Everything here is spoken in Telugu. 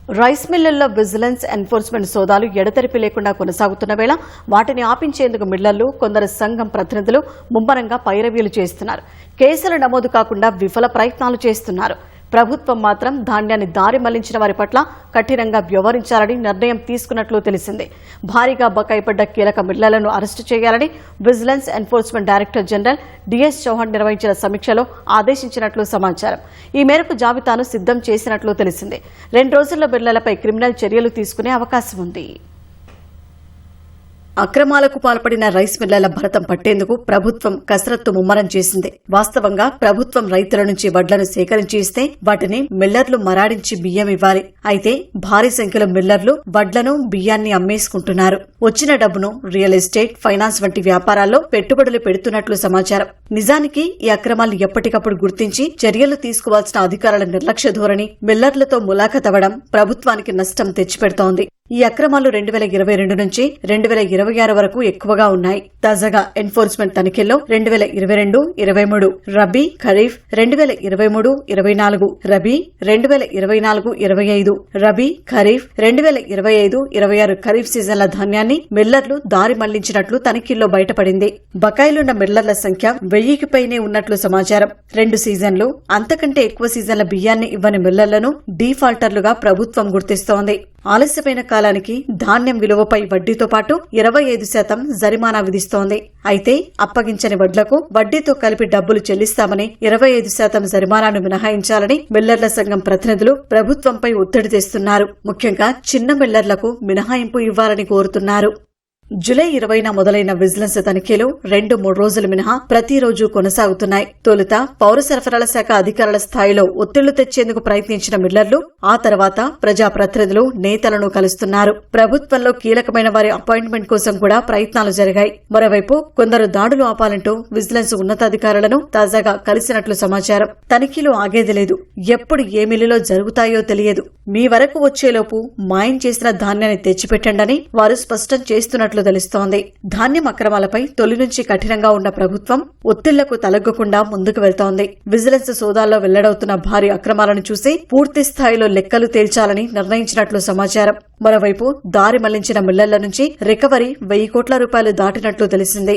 రైస్ మిల్లర్ల విజిలెన్స్ ఎన్ఫోర్స్మెంట్ సోదాలు ఎడతెరిపి లేకుండా కొనసాగుతున్న వేళ వాటిని ఆపించేందుకు మిల్లర్లు, కొందరు సంఘం ప్రతినిధులు ముమ్మరంగా పైరవీలు చేస్తున్నారు. కేసులు నమోదు కాకుండా విఫల ప్రయత్నాలు చేస్తున్నారు. ప్రభుత్వం మాత్రం ధాన్యాన్ని దారి మళ్లించిన వారి పట్ల కఠినంగా వ్యవహరించాలని నిర్ణయం తీసుకున్నట్లు తెలిసింది. భారీగా బకాయిపడ్డ కీలక మిల్లర్లను అరెస్టు చేయాలని vigilance enforcement director general DS Chauhan నిర్వహించిన సమీక్షలో ఆదేశించినట్లు సమాచారం. ఈ మేరకు జాబితాను సిద్దం చేసినట్లు తెలిసింది. 2 రోజుల్లో మిల్లర్లపై క్రిమినల్ చర్యలు తీసుకునే అవకాశం ఉంది. అక్రమాలకు పాల్పడిన రైస్ మిల్లర్ల భరతం పట్టేందుకు ప్రభుత్వం కసరత్తు ముమ్మరం చేసింది. వాస్తవంగా ప్రభుత్వం రైతుల నుంచి వడ్లను సేకరించి ఇస్తే వాటిని మిల్లర్లు మరాడించి బియ్యం ఇవ్వాలి. అయితే భారీ సంఖ్యలో మిల్లర్లు వడ్లను, బియ్యాన్ని అమ్మేసుకుంటున్నారు. వచ్చిన డబ్బును రియల్ ఎస్టేట్, ఫైనాన్స్ వంటి వ్యాపారాల్లో పెట్టుబడులు పెడుతున్నట్లు సమాచారం. నిజానికి ఈ అక్రమాలను ఎప్పటికప్పుడు గుర్తించి చర్యలు తీసుకోవాల్సిన అధికారుల నిర్లక్ష్య ధోరణి మిల్లర్లతో ములాఖతవ్వడం ప్రభుత్వానికి నష్టం తెచ్చిపెడుతోంది. ఈ అక్రమాలు 2022 నుంచి 2026 వరకు ఎక్కువగా ఉన్నాయి. తాజాగా ఎన్ఫోర్స్మెంట్ తనిఖీల్లో 2022-23 రబీ, ఖరీఫ్, 2023-24 రబీ, 2024-25 రబీ, ఖరీఫ్, 2025-26 ఖరీఫ్ సీజన్ల ధాన్యాన్ని మిల్లర్లు దారి మళ్లించినట్లు తనిఖీల్లో బయటపడింది. బకాయిలున్న మిల్లర్ల సంఖ్య 1000కి పైనే ఉన్నట్లు సమాచారం. 2 సీజన్లు అంతకంటే ఎక్కువ సీజన్ల బియ్యాన్ని ఇవ్వని మిల్లర్లను డీఫాల్టర్లుగా ప్రభుత్వం గుర్తిస్తోంది. ఆలస్యమైన కాలానికి ధాన్యం విలువపై వడ్డీతో పాటు 25% జరిమానా విధిస్తోంది. అయితే అప్పగించని వడ్లకు వడ్డీతో కలిపి డబ్బులు చెల్లిస్తామని 25% జరిమానాను మినహాయించాలని మిల్లర్ల సంఘం ప్రతినిధులు ప్రభుత్వంపై ఒత్తిడి తెస్తున్నారు. ముఖ్యంగా చిన్న మిల్లర్లకు మినహాయింపు ఇవ్వాలని కోరుతున్నారు. జూలై 20న మొదలైన విజిలెన్స్ తనిఖీలు 2-3 రోజులు మినహా ప్రతిరోజు కొనసాగుతున్నాయి. తొలుత పౌర సరఫరాల శాఖ అధికారుల స్థాయిలో ఒత్తిళ్లు తెచ్చేందుకు ప్రయత్నించిన మిల్లర్లు ఆ తర్వాత ప్రజాప్రతినిధులు, నేతలను కలుస్తున్నారు. ప్రభుత్వంలో కీలకమైన వారి అపాయింట్మెంట్ కోసం కూడా ప్రయత్నాలు జరిగాయి. మరోవైపు కొందరు దాడులు ఆపాలంటూ విజిలెన్స్ ఉన్నతాధికారులను తాజాగా కలిసినట్లు సమాచారం. తనిఖీలు ఆగేది లేదు. ఎప్పుడు ఏ మిల్లులో జరుగుతాయో తెలియదు. మీ వరకు వచ్చేలోపు మాయం చేసిన ధాన్యాన్ని తెచ్చిపెట్టండని వారు స్పష్టం చేస్తున్నట్లు తెలుస్తోంది. ధాన్యం అక్రమాలపై తొలి నుంచి కఠినంగా ఉన్న ప్రభుత్వం ఒత్తిళ్లకు తలగ్గకుండా ముందుకు వెళ్తోంది. విజిలెన్స్ సోదాల్లో వెల్లడవుతున్న భారీ అక్రమాలను చూసి పూర్తి స్థాయిలో లెక్కలు తేల్చాలని నిర్ణయించినట్లు సమాచారం. మరోవైపు దారి మళ్లించిన మిల్లర్ల నుంచి రికవరీ 1000 కోట్ల రూపాయలు దాటినట్లు తెలిసింది.